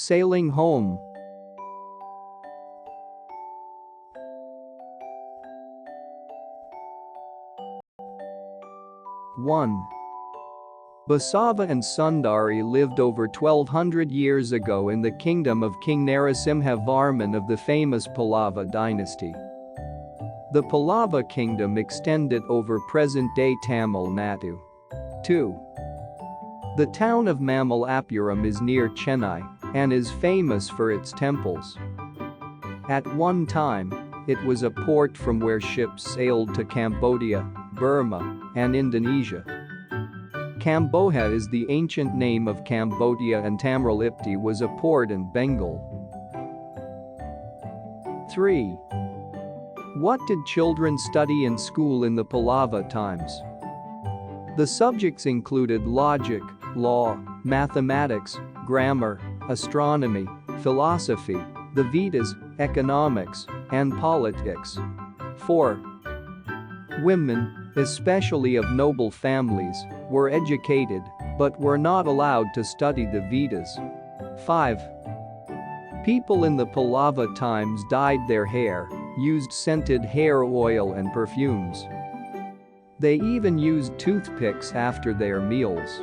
Sailing home. 1. Basava and Sundari lived over 1200 years ago in the kingdom of King Narasimha Varman of the famous Pallava dynasty. The Pallava kingdom extended over present-day Tamil Nadu. 2. The town of Mamallapuram is near Chennai and is famous for its temples. At one time, it was a port from where ships sailed to Cambodia, Burma, and Indonesia. Kamboja is the ancient name of Cambodia, and Tamralipti was a port in Bengal. 3. What did children study in school in the Pallava times? The subjects included logic, law, mathematics, grammar, astronomy, philosophy, the Vedas, economics, and politics. 4. Women, especially of noble families, were educated but were not allowed to study the Vedas. 5. People in the Pallava times dyed their hair, used scented hair oil and perfumes. They even used toothpicks after their meals.